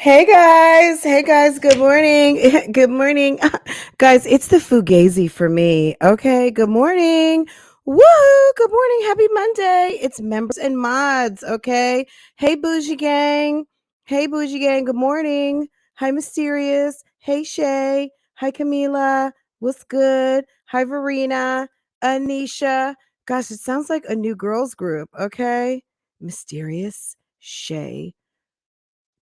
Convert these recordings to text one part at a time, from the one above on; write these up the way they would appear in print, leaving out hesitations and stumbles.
Hey guys, good morning. Good morning. Guys, it's the Fugazi for me. Okay, good morning. Woo! Good morning. Happy Monday. It's members and mods, okay? Hey Bougie Gang. Hey Bougie Gang, good morning. Hi Mysterious. Hey Shay. Hi Camila. What's good? Hi Verena. Anisha. Gosh, it sounds like a new girls group, okay? Mysterious, Shay,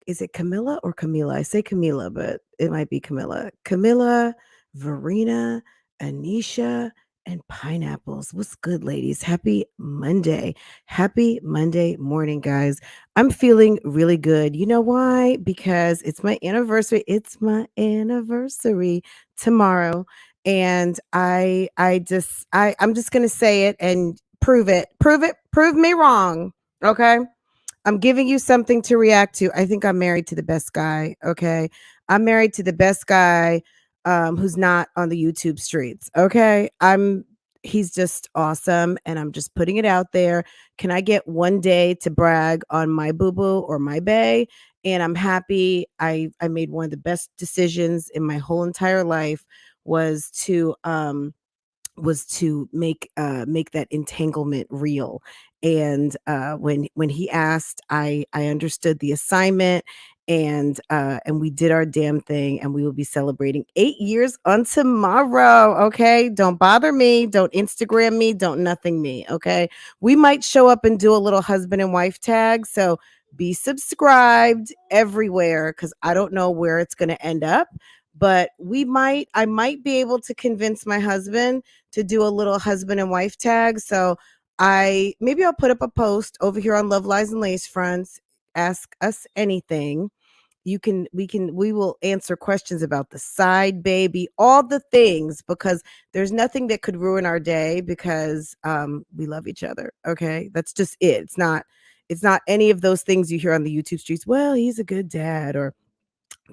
is it Camilla or Camila? I say Camila, but it might be Camilla. Camilla, Verena, Anisha, and pineapples. What's good, ladies? Happy Monday. Happy Monday morning, guys. I'm feeling really good. You know why? Because it's my anniversary. It's my anniversary tomorrow. And I'm just gonna say it and prove it. Prove me wrong. Okay. I'm giving you something to react to. I think I'm married to the best guy. Okay. I'm married to the best guy who's not on the YouTube streets. Okay. He's just awesome. And I'm just putting it out there. Can I get one day to brag on my boo boo or my bae? And I'm happy. I made one of the best decisions in my whole entire life was to make that entanglement real. And when he asked, I understood the assignment, and we did our damn thing, and we will be celebrating 8 years on tomorrow. Okay, don't bother me, don't Instagram me, don't nothing me. Okay, we might show up and do a little husband and wife tag, so be subscribed everywhere because I don't know where it's going to end up, but I might be able to convince my husband to do a little husband and wife tag. So I'll put up a post over here on Love Lies and Lace Fronts. Ask us anything. We will answer questions about the side baby, all the things, because there's nothing that could ruin our day because we love each other. Okay. That's just it. It's not any of those things you hear on the YouTube streets. Well, he's a good dad, or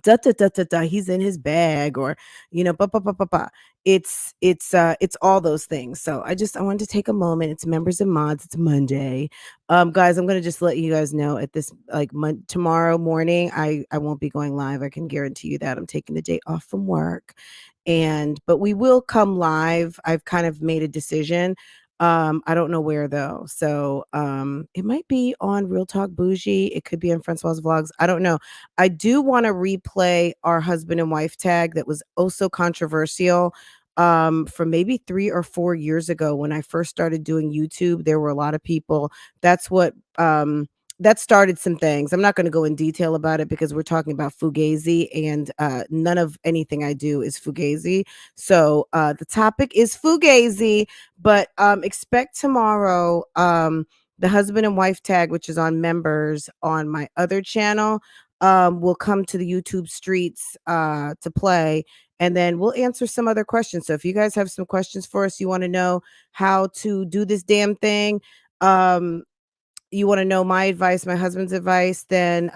da da da da da, he's in his bag, or ba ba ba ba ba. It's all those things. So I wanted to take a moment. It's members and mods. It's Monday. Guys, I'm gonna just let you guys know at this tomorrow morning, I won't be going live. I can guarantee you that. I'm taking the day off from work, but we will come live. I've kind of made a decision. I don't know where though. So it might be on Real Talk Bougie. It could be on Francoise Vlogs. I don't know. I do want to replay our husband and wife tag that was also controversial from maybe 3 or 4 years ago when I first started doing YouTube. There were a lot of people. That's what that started some things. I'm not going to go in detail about it because we're talking about Fugazi, and none of anything I do is Fugazi. So the topic is Fugazi, but expect tomorrow the husband and wife tag, which is on members on my other channel, will come to the YouTube streets to play. And then we'll answer some other questions. So if you guys have some questions for us, you want to know how to do this damn thing, um, you want to know my advice, my husband's advice, then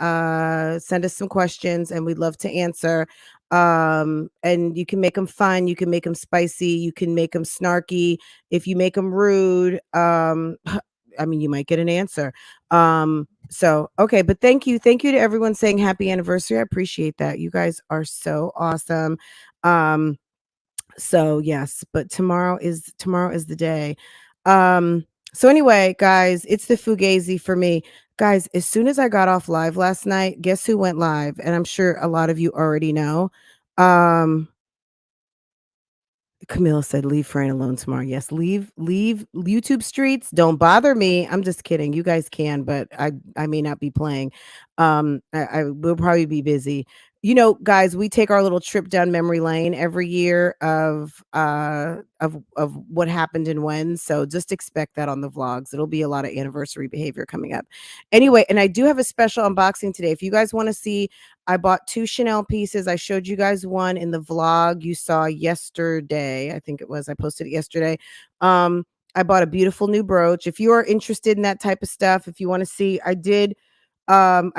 send us some questions and we'd love to answer. And you can make them fun, you can make them spicy, you can make them snarky. If you make them rude, I mean, you might get an answer. So okay, but thank you to everyone saying happy anniversary. I appreciate that. You guys are so awesome. Um, so yes, but tomorrow is the day. So anyway, guys, it's the Fugazi for me. Guys, as soon as I got off live last night, guess who went live? And I'm sure a lot of you already know. Um, Camilla said, "Leave Fran alone tomorrow." Yes, leave YouTube streets. Don't bother me. I'm just kidding. You guys can, but I may not be playing. I will probably be busy. Guys, we take our little trip down memory lane every year of what happened and when. So just expect that on the vlogs. It'll be a lot of anniversary behavior coming up. Anyway, and I do have a special unboxing today. If you guys want to see, I bought 2 Chanel pieces. I showed you guys one in the vlog you saw yesterday. I think it was. I posted it yesterday. I bought a beautiful new brooch. If you are interested in that type of stuff, if you want to see, I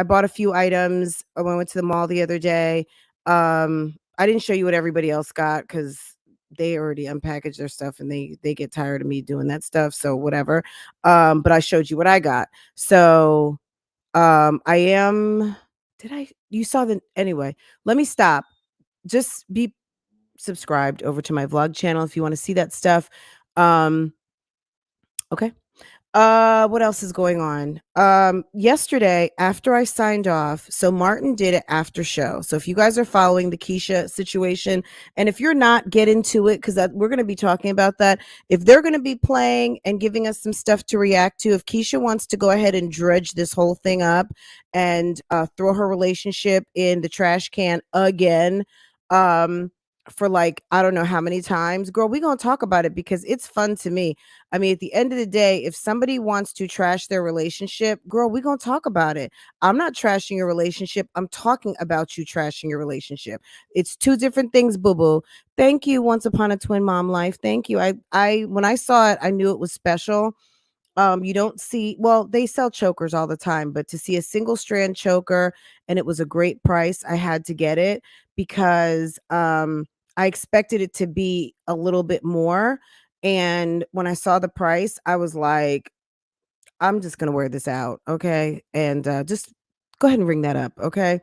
bought a few items when I went to the mall the other day. I didn't show you what everybody else got because they already unpackaged their stuff and they get tired of me doing that stuff. So whatever. But I showed you what I got. So I am Did I? You saw the anyway. Let me stop. Just be subscribed over to my vlog channel if you want to see that stuff. Um, okay. What else is going on? Yesterday after I signed off, so Martin did it after show. So if you guys are following the Keisha situation, and if you're not, get into it because we're going to be talking about that. If they're going to be playing and giving us some stuff to react to, if Keisha wants to go ahead and dredge this whole thing up and throw her relationship in the trash can again, for like I don't know how many times, girl, we gonna talk about it because it's fun to me. I mean, at the end of the day, if somebody wants to trash their relationship, girl, we're going to talk about it. I'm not trashing your relationship. I'm talking about you trashing your relationship. It's two different things, boo boo. Thank you, Once Upon a Twin Mom Life. Thank you. When I saw it, I knew it was special. You don't see, well, they sell chokers all the time, but to see a single strand choker and it was a great price, I had to get it because I expected it to be a little bit more. And when I saw the price, I was like, I'm just gonna wear this out, okay? And just go ahead and ring that up, okay?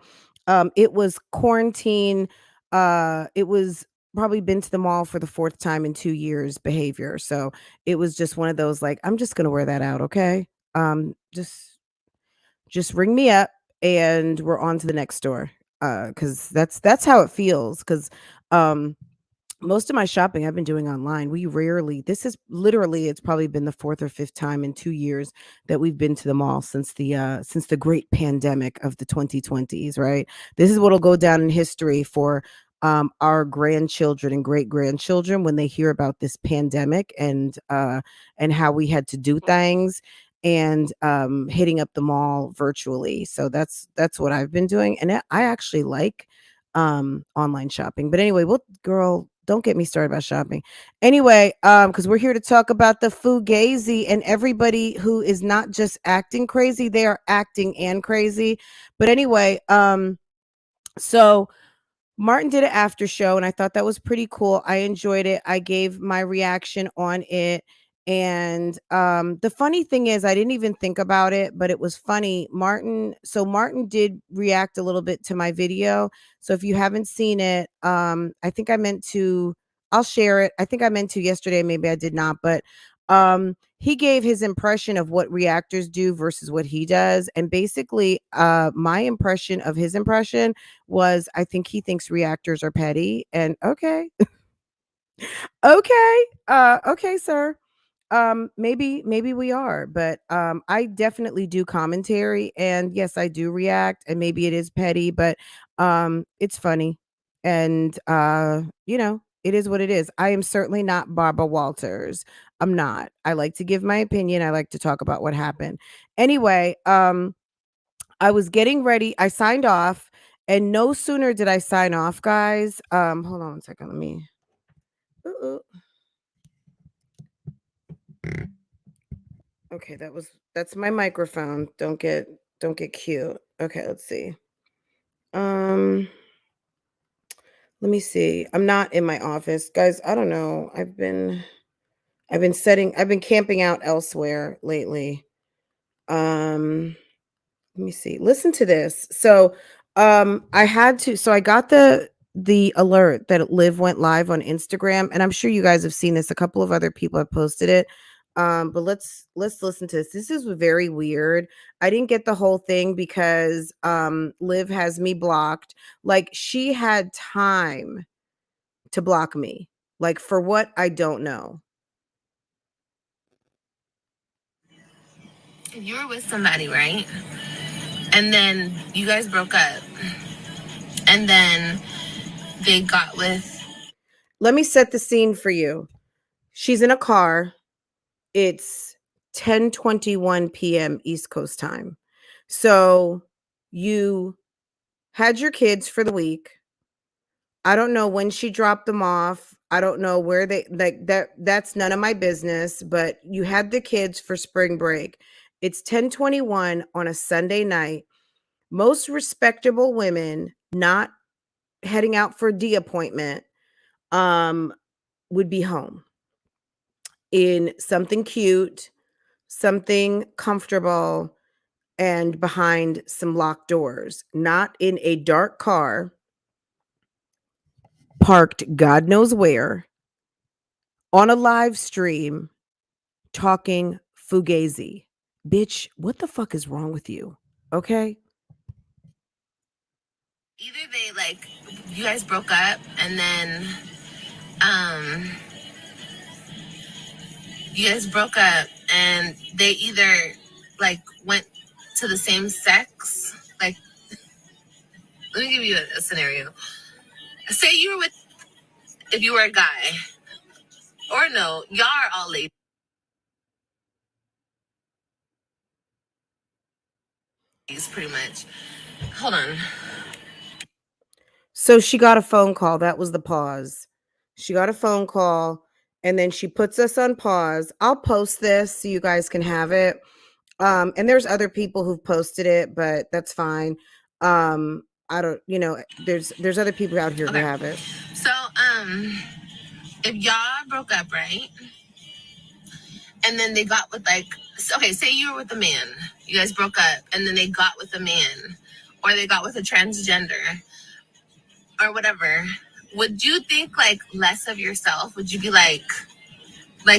It was quarantine. It was probably been to the mall for the fourth time in 2 years behavior. So it was just one of those like, I'm just gonna wear that out, okay? Just ring me up and we're on to the next store. Because that's how it feels. Because um most of my shopping I've been doing online. We rarely, this is literally, it's probably been the fourth or fifth time in 2 years that we've been to the mall since the great pandemic of the 2020s, right? This is what'll go down in history for our grandchildren and great grandchildren when they hear about this pandemic and how we had to do things and hitting up the mall virtually. So that's what I've been doing. And I actually like online shopping. But anyway, well, girl, don't get me started about shopping. Anyway, because we're here to talk about the Fugazi and everybody who is not just acting crazy, they are acting and crazy. But anyway, so Martin did an after show, and I thought that was pretty cool. I enjoyed it. I gave my reaction on it. And the funny thing is, I didn't even think about it, but it was funny. Martin did react a little bit to my video. So if you haven't seen it, I think I meant to, I'll share it. I think I meant to yesterday, maybe I did not, but he gave his impression of what reactors do versus what he does. And basically, my impression of his impression was I think he thinks reactors are petty. And okay, okay, sir. Maybe we are, but I definitely do commentary, and yes, I do react, and maybe it is petty, but it's funny, and it is what it is. I am certainly not Barbara Walters. I'm not. I like to give my opinion. I like to talk about what happened. Anyway, I was getting ready. I signed off, and no sooner did I sign off, guys. Hold on one second. Let me. Ooh, okay, that's my microphone. Don't get cute. Okay, let's see. Um, let me see. I'm not in my office, guys. I don't know. I've been camping out elsewhere lately. Um, Let me see. Listen to this. So, I got the alert that Liv went live on Instagram, and I'm sure you guys have seen this. A couple of other people have posted it. But let's listen to this. This is very weird. I didn't get the whole thing because Liv has me blocked. Like she had time to block me. Like for what I don't know. You were with somebody, right? And then you guys broke up. And then they got with. Let me set the scene for you. She's in a car. It's 10:21 p.m. East Coast time. So you had your kids for the week. I don't know when she dropped them off. I don't know where they like that's none of my business, but you had the kids for spring break. It's 10:21 on a Sunday night. Most respectable women not heading out for a D appointment um would be home in something cute, something comfortable, and behind some locked doors, not in a dark car parked God knows where on a live stream talking Fugazi. Bitch, what the fuck is wrong with you? Okay? Either they like you guys broke up and then you guys broke up and they either like went to the same sex. Like, let me give you a scenario. Say you were with, if you were a guy, or no, y'all are all ladies pretty much. Hold on. So she got a phone call. That was the pause. She got a phone call and then she puts us on pause. I'll post this so you guys can have it. And there's other people who've posted it, but that's fine. I don't, there's other people out here who have it. So, if y'all broke up, right? And then they got with like, okay, say you were with a man, you guys broke up, and then they got with a man, or they got with a transgender, or whatever. Would you think like less of yourself? Would you be like,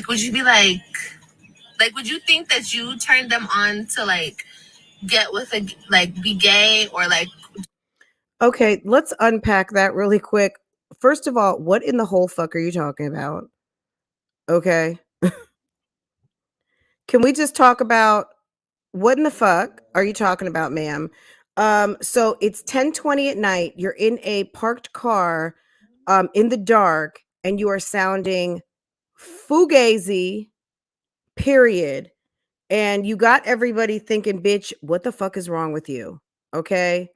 would you be like, would you think that you turned them on to like get with a like be gay or like? Okay, let's unpack that really quick. First of all, what in the whole fuck are you talking about? Okay. Can we just talk about what in the fuck are you talking about, ma'am? So it's 10:20 at night. You're in a parked car in the dark and you are sounding fugazi, period. And you got everybody thinking, bitch, what the fuck is wrong with you? Okay.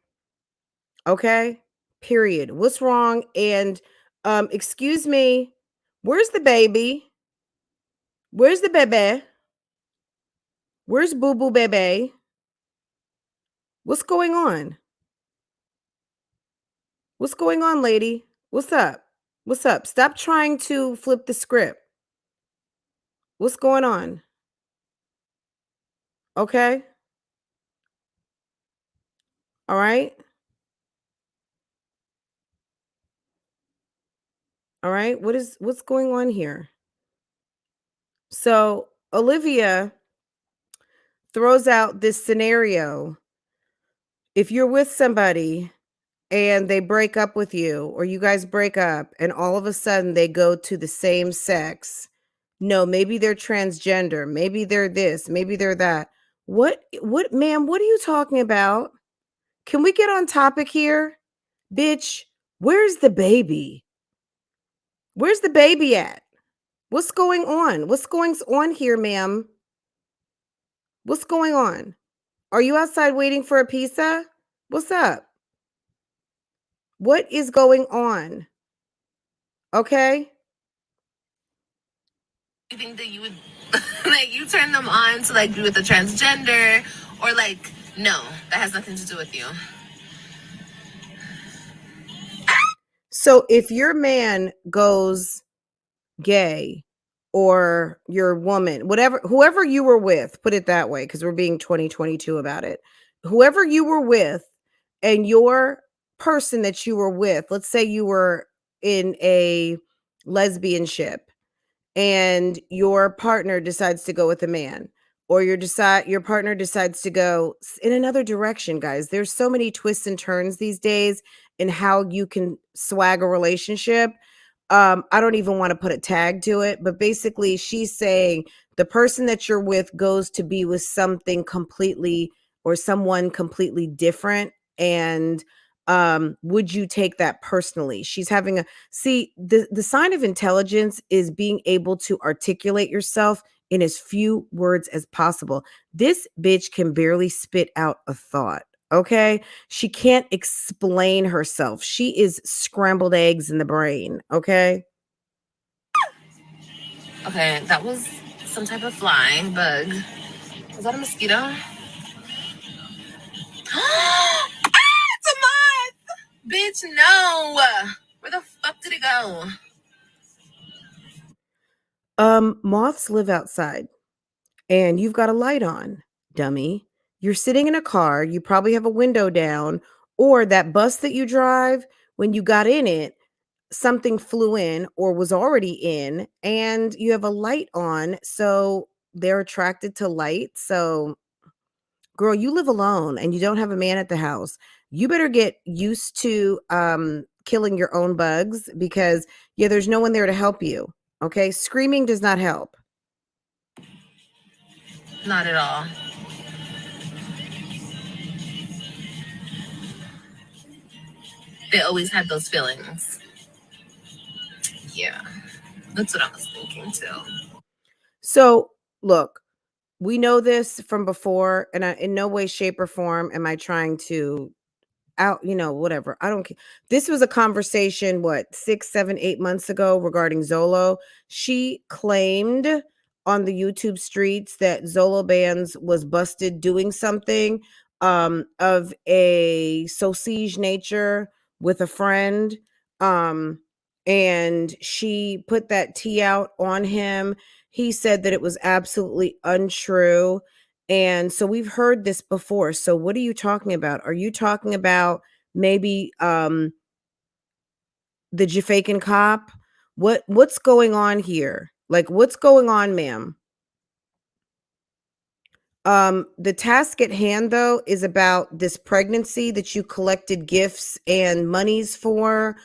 Okay. Period. What's wrong? And excuse me, where's the baby? Where's the baby? Where's Boo Boo Baby? What's going on? What's going on, lady? What's up? What's up? Stop trying to flip the script. What's going on? Okay? All right? All right? What's going on here? So, Olivia throws out this scenario. If you're with somebody and they break up with you or you guys break up and all of a sudden they go to the same sex, no, maybe they're transgender, maybe they're this, maybe they're that. What ma'am, what are you talking about? Can we get on topic here? Bitch, where's the baby? Where's the baby at? What's going on? What's going on here, ma'am? What's going on? Are you outside waiting for a pizza? What's up? What is going on? Okay? You think that you would like you turn them on to like be with a transgender or like no, that has nothing to do with you. So if your man goes gay or your woman, whatever, whoever you were with, put it that way, because we're being 2022 about it. Whoever you were with and your person that you were with, let's say you were in a lesbianship and your partner decides to go with a man or your partner decides to go in another direction, guys. There's so many twists and turns these days in how you can swag a relationship. I don't even want to put a tag to it, but basically she's saying the person that you're with goes to be with something completely or someone completely different. And would you take that personally? She's having a see, the sign of intelligence is being able to articulate yourself in as few words as possible. This bitch can barely spit out a thought. Okay. She can't explain herself. She is scrambled eggs in the brain. Okay. Okay, that was some type of fly bug. Was that a mosquito? Ah, it's a moth! Bitch, no! Where the fuck did it go? Moths live outside and you've got a light on, dummy. You're sitting in a car, you probably have a window down, or that bus that you drive, when you got in it, something flew in or was already in, and you have a light on, so they're attracted to light. So, girl, you live alone and you don't have a man at the house. You better get used to killing your own bugs, because yeah, there's no one there to help you. Okay, screaming does not help. Not at all. They always had those feelings. Yeah, that's what I was thinking too. So, look, we know this from before, and in no way, shape, or form am I trying to out, whatever. I don't care. This was a conversation, what, 6, 7, 8 months ago regarding Zolo. She claimed on the YouTube streets that Zolo Bands was busted doing something of a sausage nature with a friend. Um, and she put that tea out on him. He said that it was absolutely untrue. And so we've heard this before. So what are you talking about? Are you talking about maybe the Jafakan cop? What's going on here? Like, what's going on, ma'am? The task at hand, though, is about this pregnancy that you collected gifts and monies for.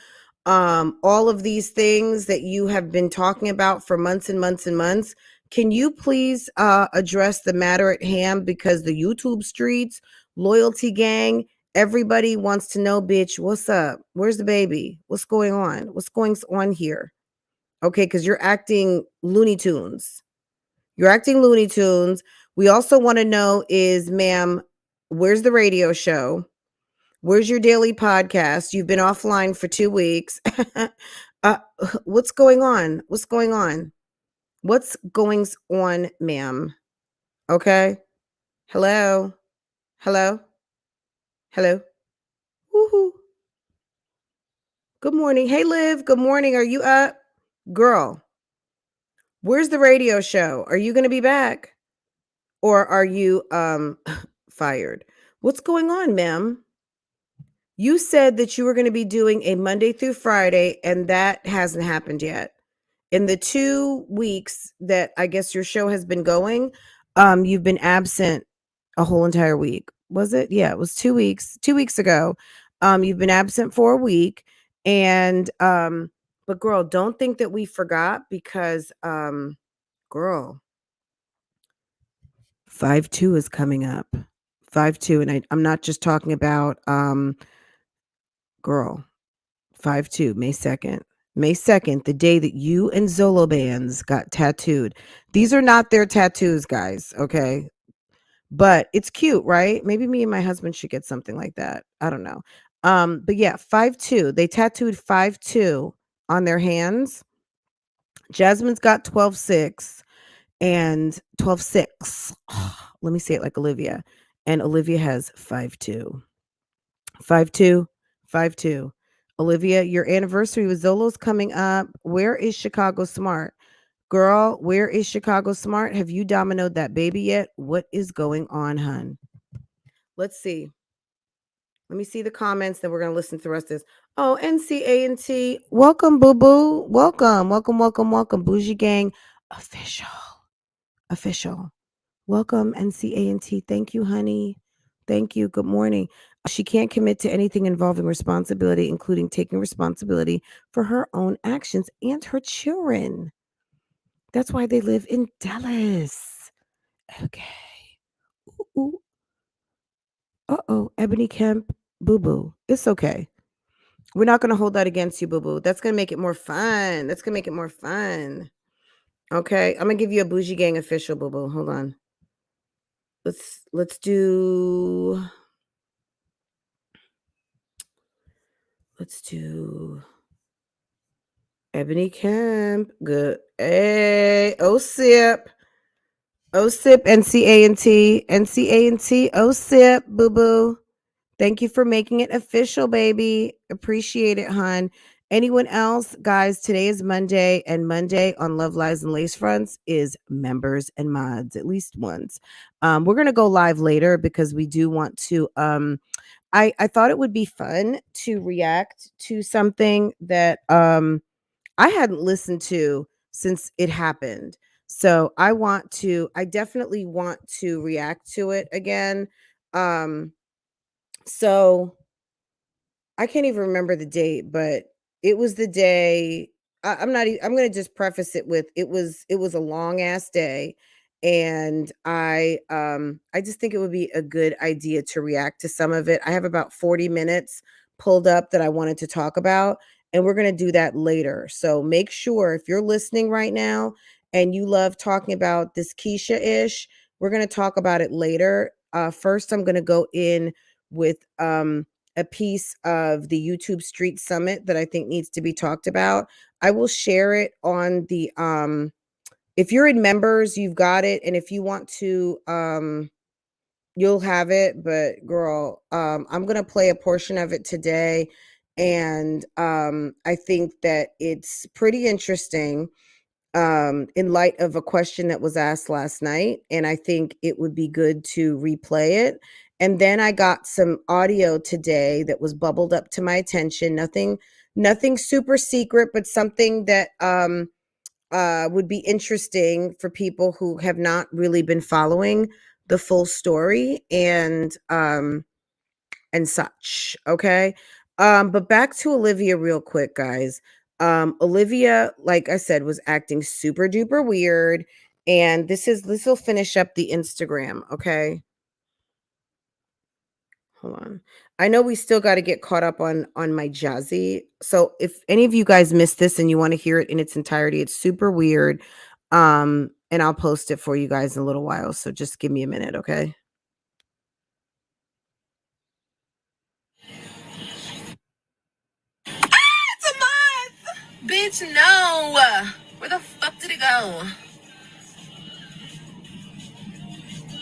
All of these things that you have been talking about for months and months and months. Can you please address the matter at hand? Because the YouTube streets, loyalty gang, everybody wants to know, bitch, what's up? Where's the baby? What's going on? What's going on here? Okay, because you're acting Looney Tunes. You're acting Looney Tunes. We also want to know is, ma'am, where's the radio show? Where's your daily podcast? You've been offline for 2 weeks. uh, what's going on? What's going on? What's going on, ma'am? Okay. Hello. Hello. Hello. Woohoo. Good morning. Hey, Liv. Good morning. Are you up? Girl, where's the radio show? Are you going to be back? Or are you fired? What's going on, ma'am? You said that you were going to be doing a Monday through Friday, and that hasn't happened yet. In the 2 weeks that I guess your show has been going, you've been absent a whole entire week. Was it? Yeah, it was 2 weeks. 2 weeks ago. You've been absent for a week, and but girl, don't think that we forgot, because girl, 5/2 is coming up. 5/2, and I'm not just talking about girl, 5/2, May 2nd. May 2nd, the day that you and Zolo Bands got tattooed. These are not their tattoos, guys, okay? But it's cute, right? Maybe me and my husband should get something like that. I don't know. But yeah, 5/2. They tattooed 5/2 on their hands. Jasmine's got 12/6 and 12/6. Let me say it like Olivia. And Olivia has 5/2. 5/2, 5/2. Olivia, your anniversary with Zolo's coming up. Where is Chicago Smart? Girl, where is Chicago Smart? Have you dominoed that baby yet? What is going on, hun? Let's see. Let me see the comments, then we're going to listen to the rest of this. Oh, NCANT. Welcome, boo-boo. Welcome, welcome, welcome, welcome. BougieGang official. Official. Welcome, NCANT. Thank you, honey. Thank you. Good morning. She can't commit to anything involving responsibility, including taking responsibility for her own actions and her children. That's why they live in Dallas. Okay. Ooh. Uh-oh. Ebony Kemp, boo-boo. It's okay. We're not going to hold that against you, boo-boo. That's going to make it more fun. That's going to make it more fun. Okay. I'm going to give you a BougieGang official, boo-boo. Hold on. Let's do Ebony Kemp. Good. Hey, OSIP. OSIP, NCANT. NCANT, OSIP, boo-boo. Thank you for making it official, baby. Appreciate it, hon. Anyone else? Guys, today is Monday, and Monday on Love Lives and Lacefronts is members and mods, at least once. We're gonna go live later because we do want to I thought it would be fun to react to something that I hadn't listened to since it happened. So I definitely want to react to it again. Um so I can't even remember the date, but it was the day. I'm not. I'm going to just preface it with it was a long ass day, and I just think it would be a good idea to react to some of it. I have about 40 minutes pulled up that I wanted to talk about, and we're going to do that later. So make sure if you're listening right now and you love talking about this Keisha ish, we're going to talk about it later. First, I'm going to go in with a piece of the YouTube Street Summit that I think needs to be talked about. I will share it on the if you're in members, you've got it, and if you want to you'll have it, but girl, I'm going to play a portion of it today, and I think that it's pretty interesting in light of a question that was asked last night. And I think it would be good to replay it. And then I got some audio today that was bubbled up to my attention. Nothing super secret, but something that would be interesting for people who have not really been following the full story and such. Okay. But back to Olivia real quick, guys. Olivia, like I said, was acting super duper weird. And this will finish up the Instagram, okay? Hold on. I know we still got to get caught up on my Jazzy. So if any of you guys missed this and you want to hear it in its entirety, it's super weird. And I'll post it for you guys in a little while. So just give me a minute, okay? It's a moth! Bitch, no! Where the fuck did it go?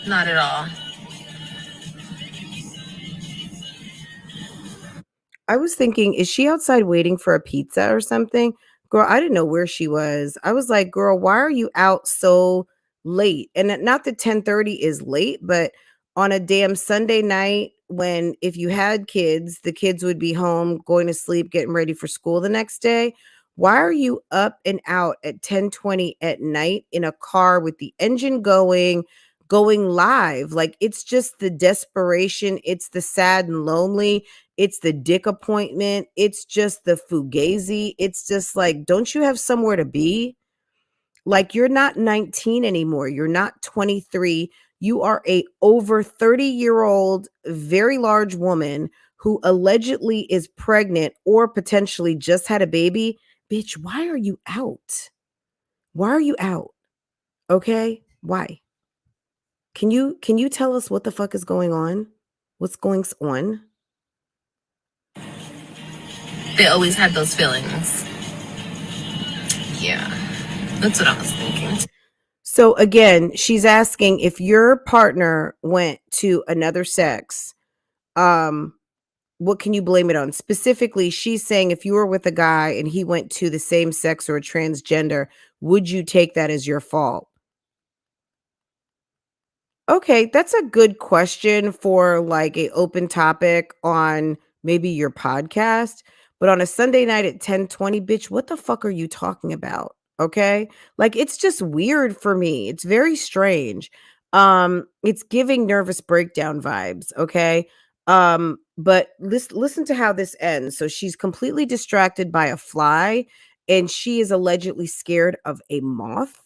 Not at all. I was thinking, is she outside waiting for a pizza or something? Girl, I didn't know where she was. I was like, girl, why are you out so late? And not that 10:30 is late, but on a damn Sunday night when if you had kids, the kids would be home, going to sleep, getting ready for school the next day. Why are you up and out at 10:20 at night in a car with the engine going live? Like it's just the desperation, it's the sad and lonely, it's the dick appointment. It's just the fugazi. It's just like, don't you have somewhere to be? Like you're not 19 anymore. You're not 23. You are a over 30-year-old, very large woman who allegedly is pregnant or potentially just had a baby. Bitch, why are you out? Why are you out? Okay? Why? Can you tell us what the fuck is going on? What's going on? They always had those feelings. Yeah, that's what I was thinking. So again, she's asking if your partner went to another sex, um, what can you blame it on? Specifically, she's saying if you were with a guy and he went to the same sex or a transgender, would you take that as your fault? Okay, that's a good question for like a open topic on maybe your podcast, but on a Sunday night at 10:20, bitch, what the fuck are you talking about? Okay? Like it's just weird for me. It's very strange. It's giving nervous breakdown vibes, okay? But listen to how this ends. So she's completely distracted by a fly and she is allegedly scared of a moth.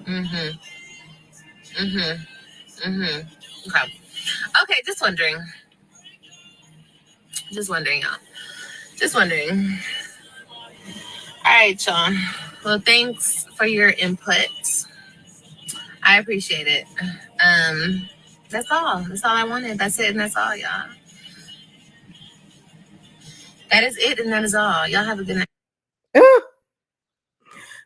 Mm-hmm. Mm-hmm. Mm-hmm. Okay. Okay, just wondering. Just wondering, y'all. Just wondering. All right, y'all. Well, thanks for your input. I appreciate it. That's all. That's all I wanted. That's it, and that's all, y'all. That is it, and that is all. Y'all have a good night.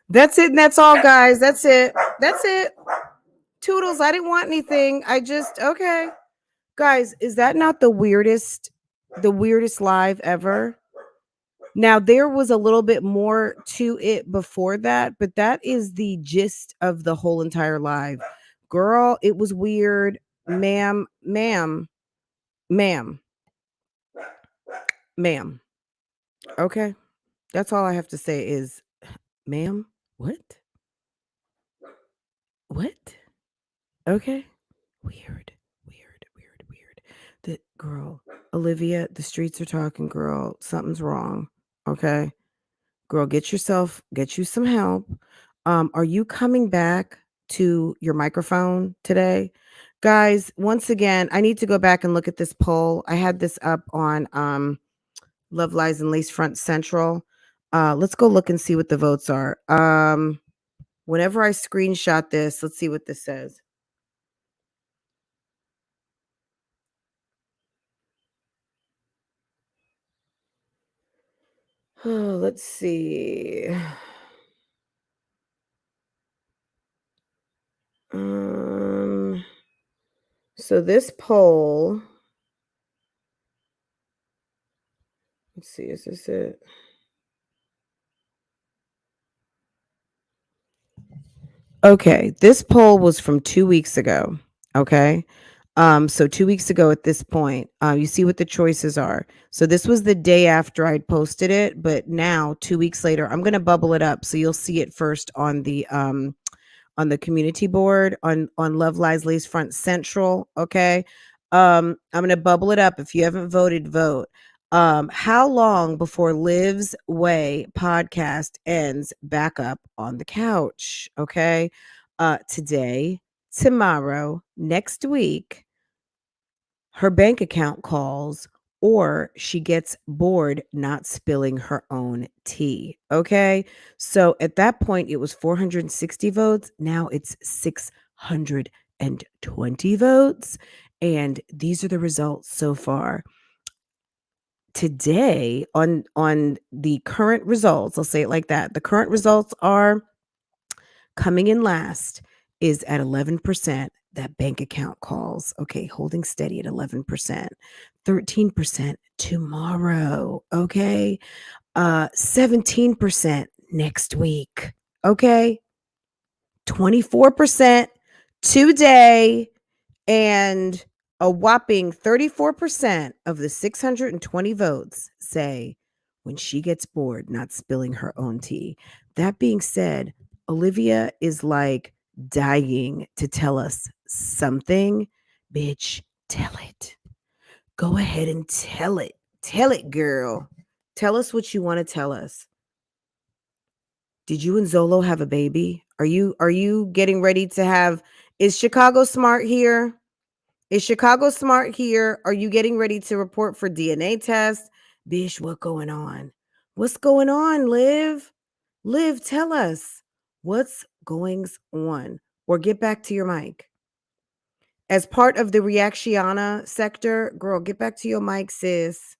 That's it, and that's all, guys. That's it. That's it. Toodles, I didn't want anything. I just okay. Guys, is that not the weirdest live ever? Now there was a little bit more to it before that, but that is the gist of the whole entire live. Girl, it was weird. Ma'am, ma'am, ma'am. Okay. That's all I have to say is, ma'am, what? What? Okay. Weird, weird. The girl, Olivia, the streets are talking, girl. Something's wrong. Okay. Girl, get you some help. Are you coming back to your microphone today? Guys, once again, I need to go back and look at this poll. I had this up on Love Lies and Lacefront Central. Let's go look and see what the votes are. Whenever I screenshot this, let's see what this says. Oh, let's see. So this poll, let's see, is this it? Okay, this poll was from 2 weeks ago. Okay. So 2 weeks ago at this point, you see what the choices are. So this was the day after I'd posted it, but now 2 weeks later, I'm gonna bubble it up so you'll see it first on the community board on Love Lies Lacefront Central. Okay. I'm gonna bubble it up. If you haven't voted, vote. How long before Liv's Way podcast ends back up on the couch? Okay. Today, tomorrow, next week, her bank account calls, or she gets bored not spilling her own tea. Okay. So at that point, it was 460 votes. Now it's 620 votes. And these are the results so far. Today, on the current results, I'll say it like that. The current results are coming in last is at 11%. That bank account calls. Okay, holding steady at 11%. 13% tomorrow. Okay. 17% next week. Okay. 24% today. And a whopping 34% of the 620 votes say when she gets bored, not spilling her own tea. That being said, Olivia is like dying to tell us something. Bitch, tell it. Go ahead and tell it. Tell it, girl. Tell us what you want to tell us. Did you and Zolo have a baby? Are you getting ready to have is Chicago Smart here? Is Chicago Smart here? Are you getting ready to report for DNA test? Bish, what going on? What's going on, Liv? Liv, tell us. What's going on? Or get back to your mic. As part of the Reactiana sector, girl, get back to your mic, sis.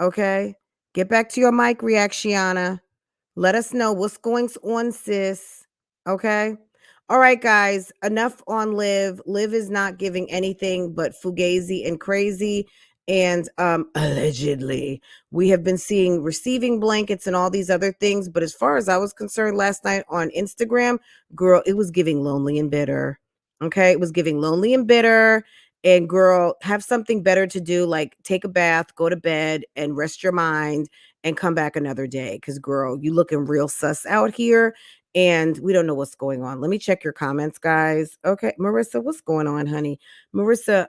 Okay? Get back to your mic, Reactiana. Let us know what's going on, sis. Okay? All right, guys, enough on Liv. Liv is not giving anything but fugazi and crazy. And allegedly, we have been seeing receiving blankets and all these other things. But as far as I was concerned last night on Instagram, girl, it was giving lonely and bitter. Okay, it was giving lonely and bitter. And girl, have something better to do, like take a bath, go to bed, and rest your mind and come back another day. Because girl, you looking real sus out here and we don't know what's going on. Let me check your comments, guys. Okay, Marissa, what's going on, honey? Marissa,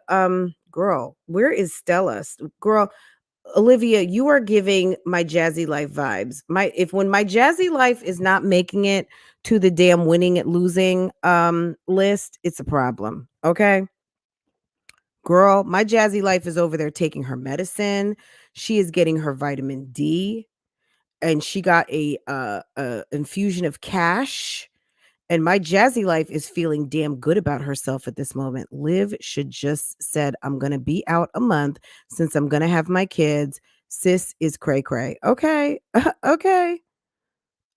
girl, where is Stella? Girl, Olivia, you are giving my jazzy life vibes. When my jazzy life is not making it to the damn winning at losing list, it's a problem. Okay. Girl, my jazzy life is over there taking her medicine. She is getting her vitamin D, and she got a infusion of cash. And my jazzy life is feeling damn good about herself at this moment. Liv should just said, I'm gonna be out a month since I'm gonna have my kids. Sis is cray cray. Okay. Okay.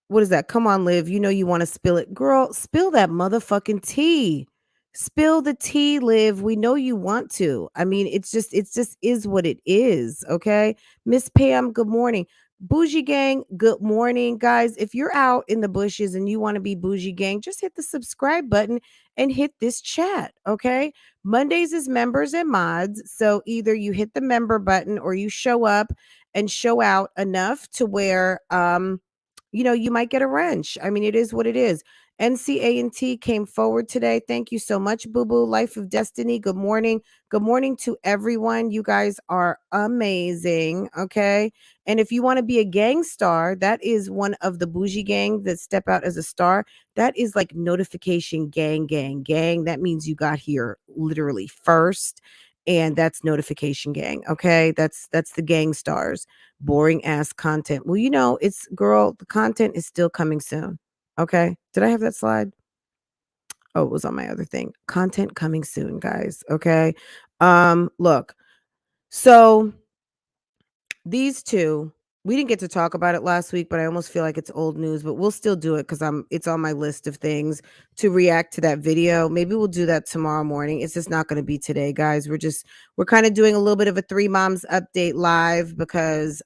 What is that? Come on, Liv. You know you want to spill it. Girl, spill that motherfucking tea. Spill the tea, Liv. We know you want to. I mean, it's just is what it is. Okay. Miss Pam, good morning. Bougie Gang, good morning. Guys, if you're out in the bushes and you want to be Bougie Gang, just hit the subscribe button and hit this chat. Okay. Mondays is members and mods. So either you hit the member button or you show up and show out enough to where you might get a wrench. I mean, it is what it is. NCA&T came forward today. Thank you so much, Boo Boo. Life of Destiny. Good morning. Good morning to everyone. You guys are amazing. Okay. And if you want to be a gang star, that is one of the bougie gang that step out as a star. That is like notification gang, gang, gang. That means you got here literally first. And that's notification gang. Okay. That's the gang stars. Boring ass content. Well, it's girl, the content is still coming soon. Okay. Did I have that slide? Oh, it was on my other thing. Content coming soon, guys. Okay. Look. So these two, we didn't get to talk about it last week, but I almost feel like it's old news, but we'll still do it because it's on my list of things to react to that video. Maybe we'll do that tomorrow morning. It's just not going to be today, guys. We're kind of doing a little bit of a Three Moms update live because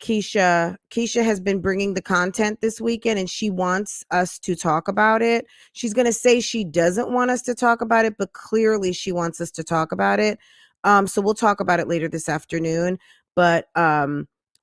Keisha has been bringing the content this weekend and she wants us to talk about it. She's going to say she doesn't want us to talk about it, but clearly she wants us to talk about it. So we'll talk about it later this afternoon. But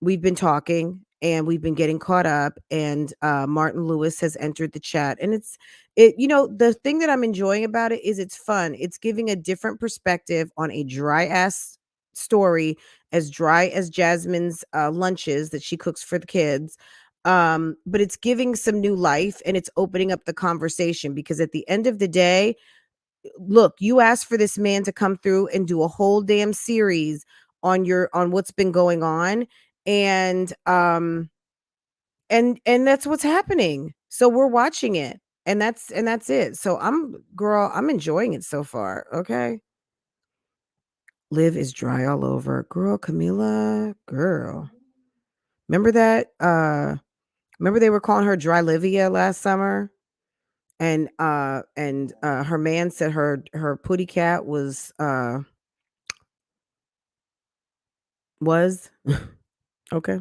we've been talking and we've been getting caught up, and Martin Lewis has entered the chat, and the thing that I'm enjoying about it is it's fun. It's giving a different perspective on a dry ass story, as dry as Jasmine's lunches that she cooks for the kids. But it's giving some new life and it's opening up the conversation, because at the end of the day, look, you asked for this man to come through and do a whole damn series on what's been going on, and and that's what's happening. So we're watching it, and that's it. So I'm enjoying it so far. Okay. Liv is dry all over. Girl, Camila, girl. Remember that? Remember they were calling her Dry Livia last summer? And her man said her putty cat was okay.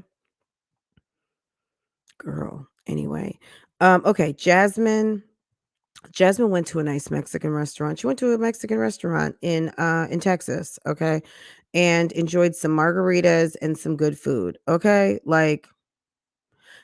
Girl. Anyway. Okay, Jasmine went to a nice Mexican restaurant. She went to a Mexican restaurant in Texas, okay? And enjoyed some margaritas and some good food. Okay? Like,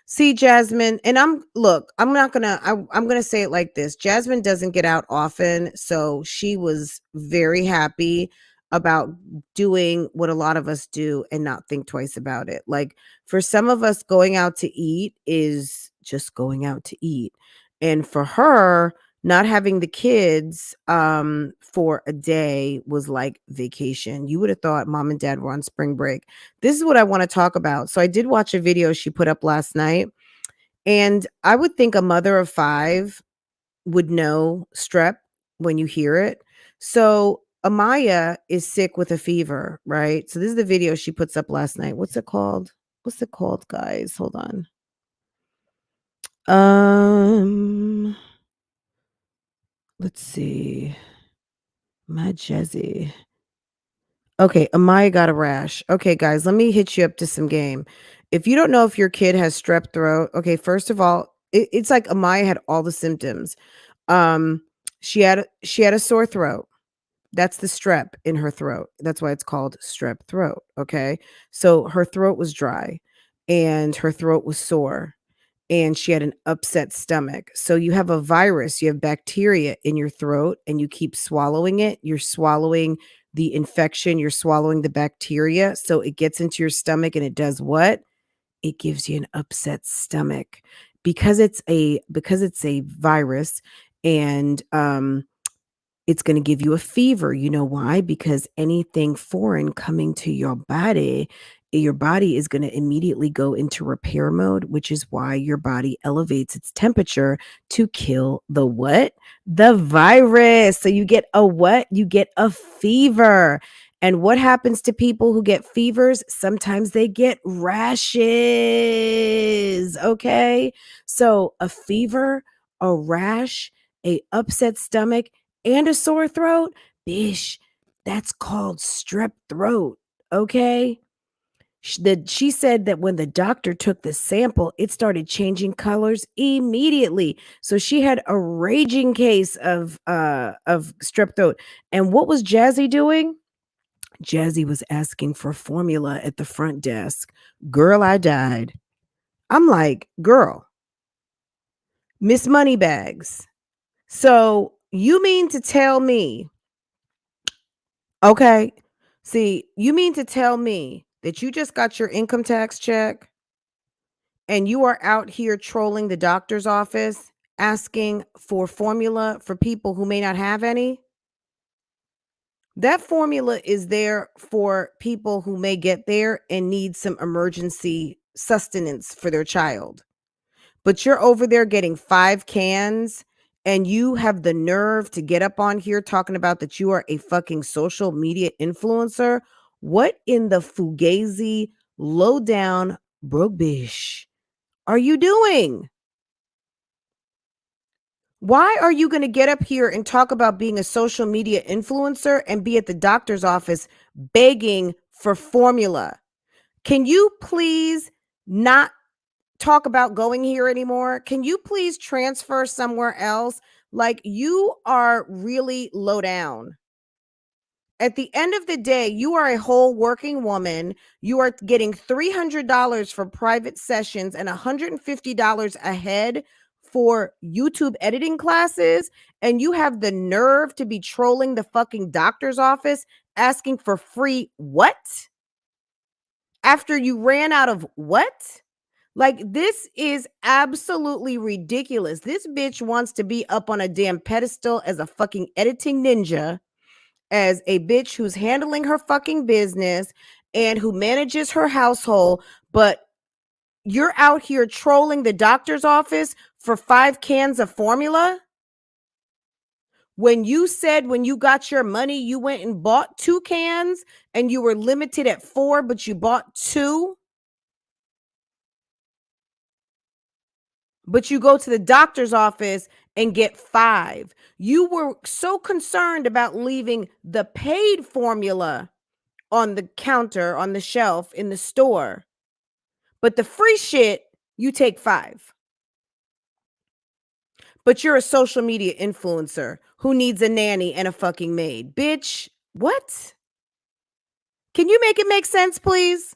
see, Jasmine, and I'm not gonna I'm gonna say it like this. Jasmine doesn't get out often, so she was very happy about doing what a lot of us do and not think twice about it. Like, for some of us, going out to eat is just going out to eat. And for her, not having the kids for a day was like vacation. You would have thought mom and dad were on spring break. This is what I want to talk about. So I did watch a video she put up last night, and I would think a mother of 5 would know strep when you hear it. So Amaya is sick with a fever, right? So this is the video she puts up last night. What's it called? What's it called, guys? Hold on. Let's see. My Jezzy. Okay, Amaya got a rash. Okay, guys, let me hit you up to some game. If you don't know if your kid has strep throat, okay, first of all, it's like Amaya had all the symptoms. Um, she had a sore throat. That's the strep in her throat. That's why it's called strep throat. Okay, so her throat was dry, and her throat was sore, and she had an upset stomach. So you have a virus, you have bacteria in your throat, and you keep swallowing it. You're swallowing the infection, you're swallowing the bacteria. So it gets into your stomach and it does what? It gives you an upset stomach, because it's a virus, and it's going to give you a fever. You know why? Because anything foreign coming to your body is going to immediately go into repair mode, which is why your body elevates its temperature to kill the what? The virus. So you get a what? You get a fever. And what happens to people who get fevers? Sometimes they get rashes. Okay. So a fever, a rash, a upset stomach, and a sore throat, bish, that's called strep throat. Okay. She said that when the doctor took the sample, it started changing colors immediately. So she had a raging case of strep throat. And what was Jazzy doing? Jazzy was asking for formula at the front desk. Girl, I died. I'm like, girl, Miss Moneybags. So you mean to tell me, okay, see, you mean to tell me that you just got your income tax check and you are out here trolling the doctor's office asking for formula for people who may not have any? That formula is there for people who may get there and need some emergency sustenance for their child. But you're over there getting 5 cans and you have the nerve to get up on here talking about that you are a fucking social media influencer. What in the fugazi low down broke bish are you doing? Why are you going to get up here and talk about being a social media influencer and be at the doctor's office begging for formula? Can you please not talk about going here anymore? Can you please transfer somewhere else? Like, you are really low down. At the end of the day, you are a whole working woman. You are getting $300 for private sessions and $150 a head for YouTube editing classes. And you have the nerve to be trolling the fucking doctor's office asking for free what? After you ran out of what? Like, this is absolutely ridiculous. This bitch wants to be up on a damn pedestal as a fucking editing ninja, as a bitch who's handling her fucking business and who manages her household, but you're out here trolling the doctor's office for 5 cans of formula? When you said when you got your money, you went and bought 2 cans and you were limited at 4, but you bought 2? But you go to the doctor's office and get 5. You were so concerned about leaving the paid formula on the counter, on the shelf in the store. But the free shit, you take 5. But you're a social media influencer who needs a nanny and a fucking maid. Bitch, what? Can you make it make sense, please?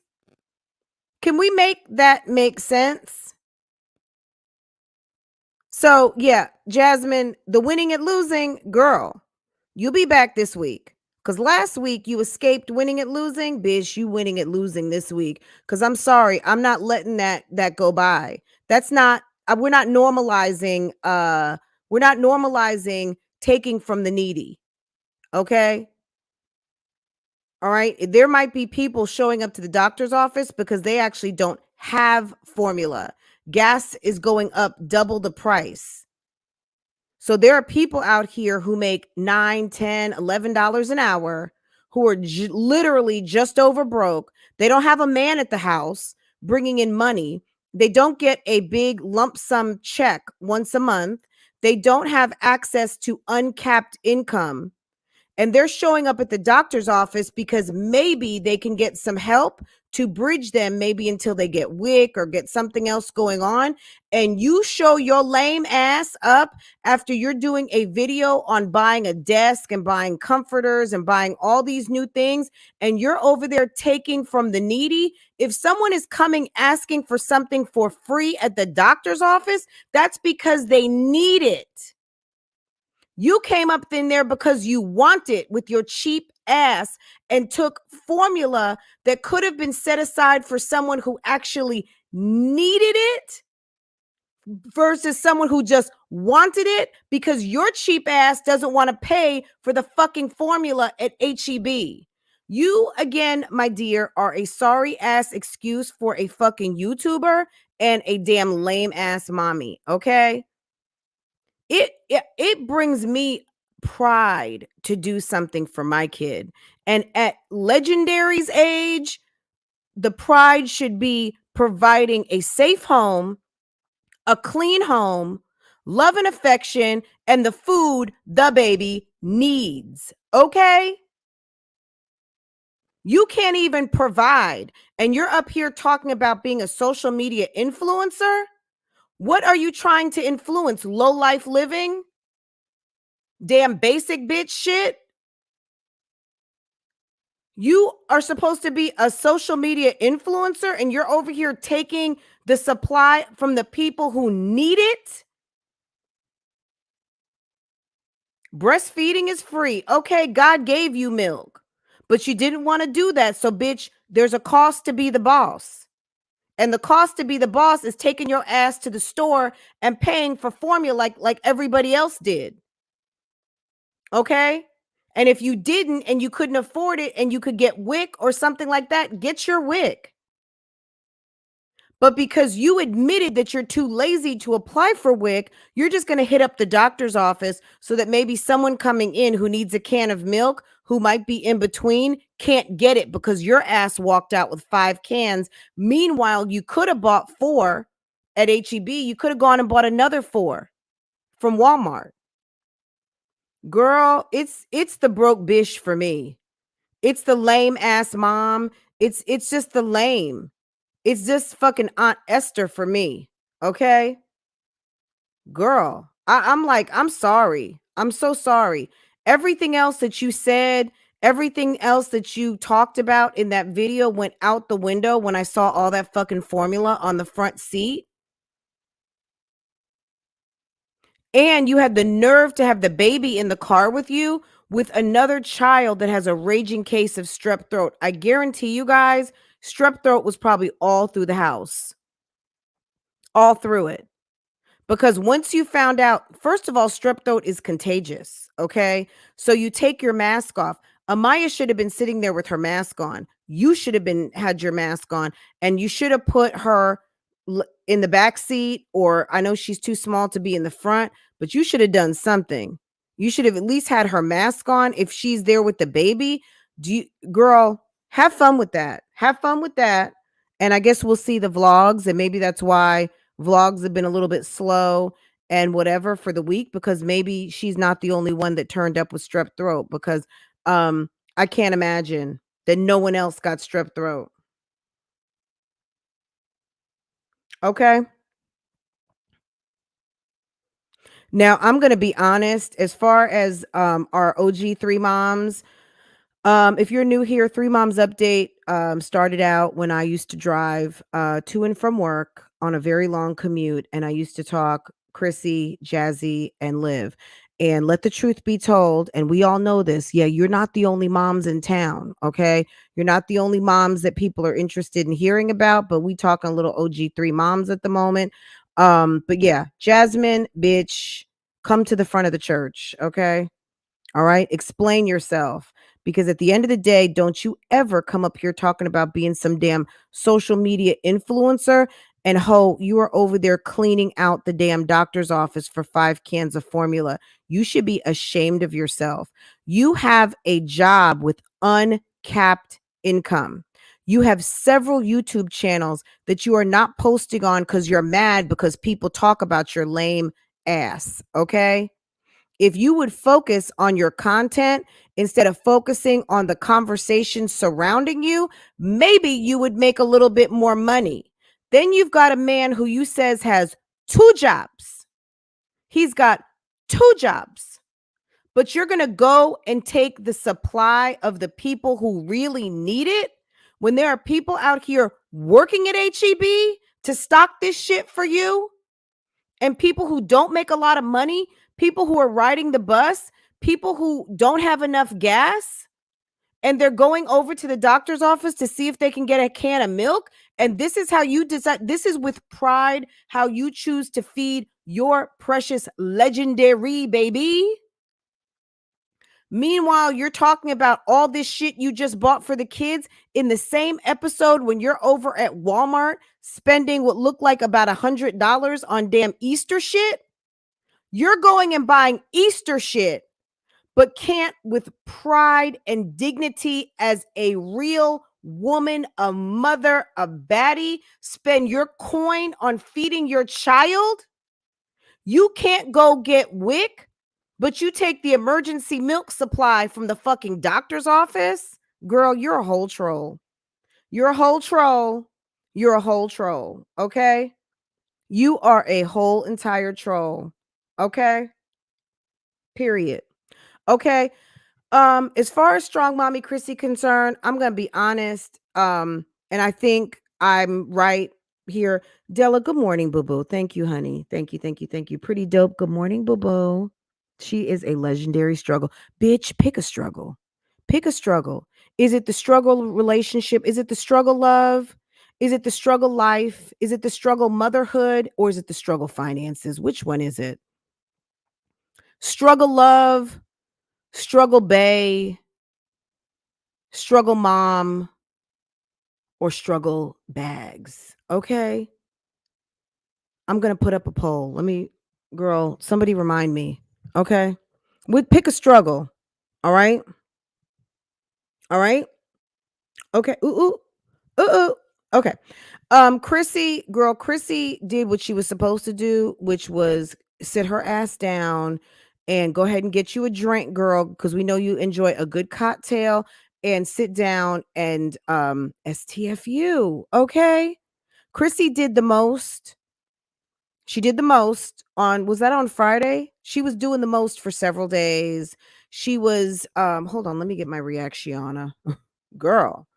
Can we make that make sense? So, yeah, Jasmine, the winning at losing, girl, you'll be back this week. Because last week you escaped winning at losing. Bitch, you winning at losing this week. Because I'm sorry, I'm not letting that go by. That's not, we're not normalizing, taking from the needy. Okay? All right. There might be people showing up to the doctor's office because they actually don't have formula. Gas is going up double the price. So there are people out here who make $9, $10, $11 an hour who are literally just over broke. They don't have a man at the house bringing in money. They don't get a big lump sum check once a month. They don't have access to uncapped income. And they're showing up at the doctor's office because maybe they can get some help to bridge them, maybe until they get WIC or get something else going on. And you show your lame ass up after you're doing a video on buying a desk and buying comforters and buying all these new things, and you're over there taking from the needy. If someone is coming asking for something for free at the doctor's office, that's because they need it. You came up in there because you want it with your cheap ass and took formula that could have been set aside for someone who actually needed it versus someone who just wanted it because your cheap ass doesn't want to pay for the fucking formula at HEB. You, again, my dear, are a sorry ass excuse for a fucking YouTuber and a damn lame ass mommy, okay? It brings me pride to do something for my kid. And at Legendary's age, the pride should be providing a safe home, a clean home, love and affection, and the food the baby needs. Okay? You can't even provide, and you're up here talking about being a social media influencer? What are you trying to influence? Low life living? Damn basic bitch shit? You are supposed to be a social media influencer and you're over here taking the supply from the people who need it? Breastfeeding is free. Okay, God gave you milk, but you didn't want to do that. So, bitch, there's a cost to be the boss. And the cost to be the boss is taking your ass to the store and paying for formula like everybody else did. Okay? And if you didn't and you couldn't afford it and you could get WIC or something like that, get your WIC. But because you admitted that you're too lazy to apply for WIC, you're just going to hit up the doctor's office so that maybe someone coming in who needs a can of milk, who might be in between, can't get it because your ass walked out with 5 cans. Meanwhile, you could have bought 4 at HEB. You could have gone and bought another 4 from Walmart. Girl, it's the broke bish for me. It's the lame ass mom. It's just the lame. It's just fucking Aunt Esther for me. Okay? Girl, I'm like, I'm sorry. I'm so sorry. Everything else that you said, everything else that you talked about in that video went out the window when I saw all that fucking formula on the front seat. And you had the nerve to have the baby in the car with you with another child that has a raging case of strep throat. I guarantee you guys, strep throat was probably all through the house, all through it. Because once you found out, first of all, strep throat is contagious. Okay. So you take your mask off. Amaya should have been sitting there with her mask on. You should have had your mask on, and you should have put her in the back seat, or I know she's too small to be in the front, but you should have done something. You should have at least had her mask on if she's there with the baby. Girl, have fun with that. Have fun with that. And I guess we'll see the vlogs, and maybe that's why vlogs have been a little bit slow and whatever for the week, because maybe she's not the only one that turned up with strep throat, because I can't imagine that no one else got strep throat. Okay. Now I'm going to be honest, as far as our OG 3 moms, if you're new here, 3 Moms Update started out when I used to drive to and from work on a very long commute, and I used to talk Chrissy, Jazzy, and Liv. And let the truth be told, and we all know this, yeah, you're not the only moms in town, okay? You're not the only moms that people are interested in hearing about, but we talking a little OG 3 moms at the moment. But yeah, Jasmine, bitch, come to the front of the church, okay? All right. Explain yourself. Because at the end of the day, don't you ever come up here talking about being some damn social media influencer and you are over there cleaning out the damn doctor's office for 5 cans of formula. You should be ashamed of yourself. You have a job with uncapped income. You have several YouTube channels that you are not posting on because you're mad because people talk about your lame ass. Okay. If you would focus on your content instead of focusing on the conversation surrounding you, maybe you would make a little bit more money. Then you've got a man who you says has 2 jobs. He's got 2 jobs. But you're going to go and take the supply of the people who really need it when there are people out here working at HEB to stock this shit for you, and people who don't make a lot of money, people who are riding the bus, people who don't have enough gas, and they're going over to the doctor's office to see if they can get a can of milk. And this is how you decide. This is with pride how you choose to feed your precious legendary baby. Meanwhile, you're talking about all this shit you just bought for the kids in the same episode when you're over at Walmart spending what looked like about $100 on damn Easter shit. You're going and buying Easter shit but can't with pride and dignity as a real woman, a mother, a baddie, spend your coin on feeding your child? You can't go get WIC, but you take the emergency milk supply from the fucking doctor's office? Girl, you're a whole troll. You're a whole troll. You're a whole troll. Okay? You are a whole entire troll. Okay? Period. Okay? As far as strong mommy Chrissy concerned, I'm gonna be honest. And I think I'm right here. Della, good morning, boo boo. Thank you, honey. Thank you, thank you, thank you. Pretty dope. Good morning, boo boo. She is a legendary struggle. Bitch, pick a struggle. Pick a struggle. Is it the struggle relationship? Is it the struggle love? Is it the struggle life? Is it the struggle motherhood? Or is it the struggle finances? Which one is it? Struggle love, struggle bay, struggle mom, or struggle bags. Okay. I'm going to put up a poll. Girl, somebody remind me. Okay. We'd pick a struggle. All right. All right. Okay. Ooh, ooh, ooh, ooh. Okay. Chrissy did what she was supposed to do, which was sit her ass down and go ahead and get you a drink, girl, because we know you enjoy a good cocktail, and sit down and STFU. Okay. Chrissy did the most. She did the most on, was that on Friday? She was doing the most for several days. She was hold on, let me get my reaction. Girl.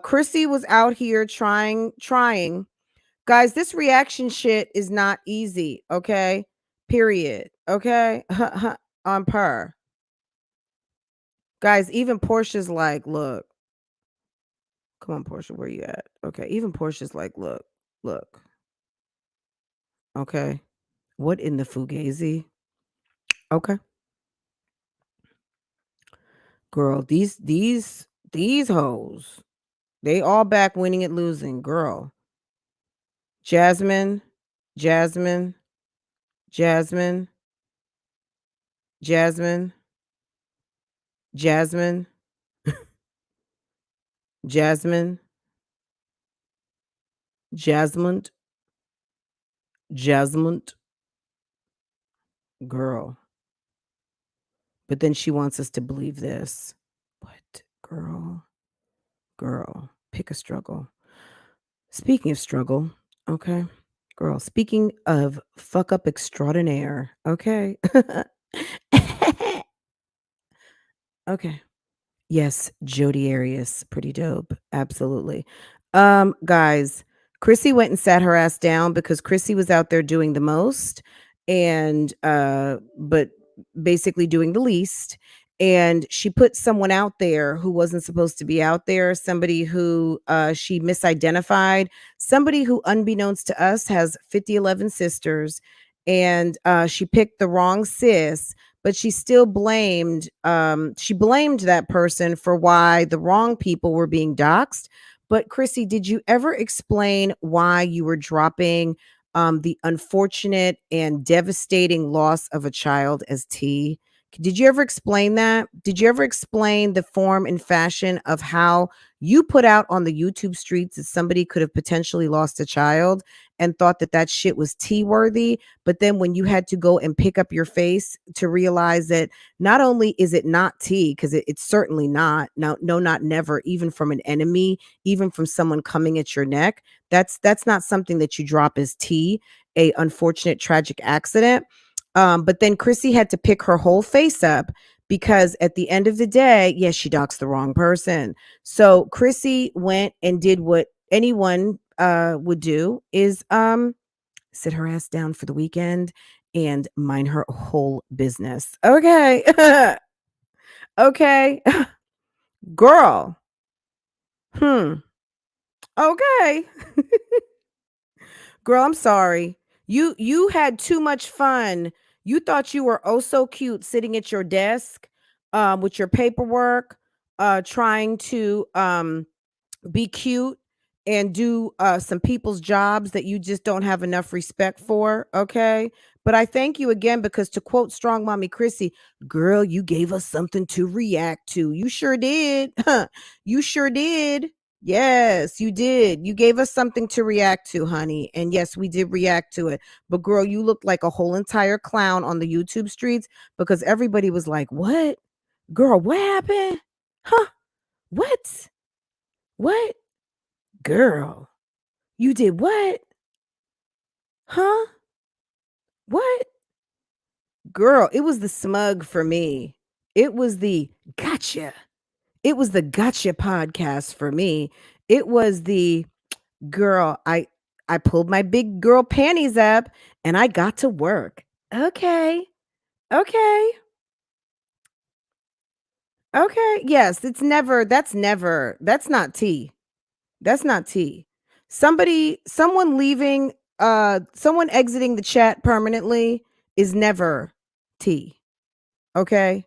Chrissy was out here trying. Guys, this reaction shit is not easy, okay? Period. Okay? On per. Guys, even Portia's like, look. Come on, Portia, where you at? Okay, even Portia's like, look. Okay. What in the Fugazi? Okay. Girl, these hoes, they all back winning and losing, girl. Jasmine, Jasmine, Jasmine, Jasmine, Jasmine, Jasmine, Jasmine, Jasmine, girl. But then she wants us to believe this. What, girl, pick a struggle. Speaking of struggle, okay, girl, speaking of fuck up extraordinaire, okay. Okay. Yes, Jodi Arias, pretty dope. Absolutely. Guys, Chrissy went and sat her ass down because Chrissy was out there doing the most and but basically doing the least. And she put someone out there who wasn't supposed to be out there, somebody who she misidentified, somebody who, unbeknownst to us, has 5011 sisters. And she picked the wrong sis, but she blamed that person for why the wrong people were being doxxed. But Chrissy, did you ever explain why you were dropping the unfortunate and devastating loss of a child as T? Did you ever explain that? Did you ever explain the form and fashion of how you put out on the YouTube streets that somebody could have potentially lost a child and thought that that shit was T worthy? But then when you had to go and pick up your face to realize that not only is it not T, because it's certainly not, no, not never, even from an enemy, even from someone coming at your neck, that's not something that you drop as T, a unfortunate tragic accident. But then Chrissy had to pick her whole face up because at the end of the day, yes, she doxed the wrong person. So Chrissy went and did what anyone would do, is sit her ass down for the weekend and mind her whole business. Okay. Okay. Girl. Hmm. Okay. Girl, I'm sorry. You had too much fun. You thought you were oh so cute sitting at your desk with your paperwork, trying to be cute and do some people's jobs that you just don't have enough respect for. Okay. But I thank you again because, to quote Strong Mommy Chrissy, girl, you gave us something to react to. You sure did. You sure did. Yes, you did. You gave us something to react to, honey. And yes, we did react to it. But girl, you looked like a whole entire clown on the YouTube streets because everybody was like, what? Girl, what happened? Huh? What? What? Girl, you did what? Huh? What? Girl, it was the smug for me. It was the gotcha. It was the gotcha podcast for me. It was the girl, I pulled my big girl panties up and I got to work. Okay. Okay. Okay. Yes, that's not tea. That's not tea. Someone leaving, someone exiting the chat permanently is never tea. Okay?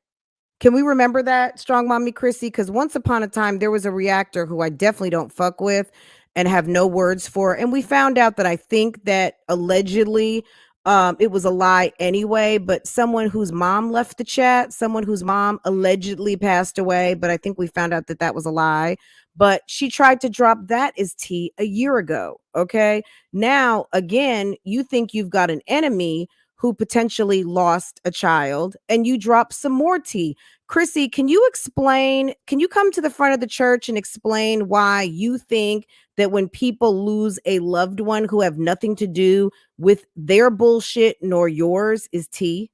Can we remember that, Strong Mommy Chrissy? Because once upon a time, there was a reactor who I definitely don't fuck with and have no words for. And we found out that I think that allegedly it was a lie anyway, but someone whose mom left the chat, someone whose mom allegedly passed away, but I think we found out that that was a lie. But she tried to drop that as tea a year ago. Okay. Now, again, you think you've got an enemy who potentially lost a child and you drop some more tea. Chrissy, can you explain? Can you come to the front of the church and explain why you think that when people lose a loved one who have nothing to do with their bullshit nor yours is tea?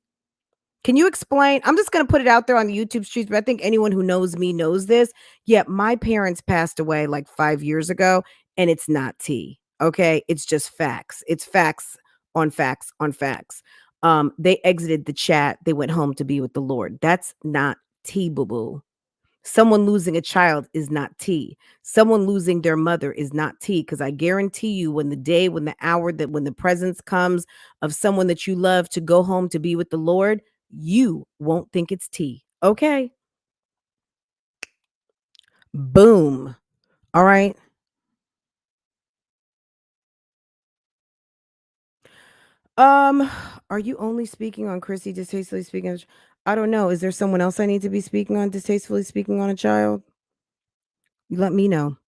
Can you explain? I'm just going to put it out there on the YouTube streets, but I think anyone who knows me knows this. Yeah, my parents passed away like 5 years ago, and it's not tea. Okay. It's just facts. It's facts on facts on facts. They exited the chat. They went home to be with the Lord. That's not tea, boo boo. Someone losing a child is not tea. Someone losing their mother is not tea. Because I guarantee you, when the day, when the hour, that when the presence comes of someone that you love to go home to be with the Lord, you won't think it's tea. Okay. Boom. All right. Um, are you only speaking on Chrissy distastefully speaking? I don't know. Is there someone else I need to be speaking on distastefully speaking on a child? You let me know.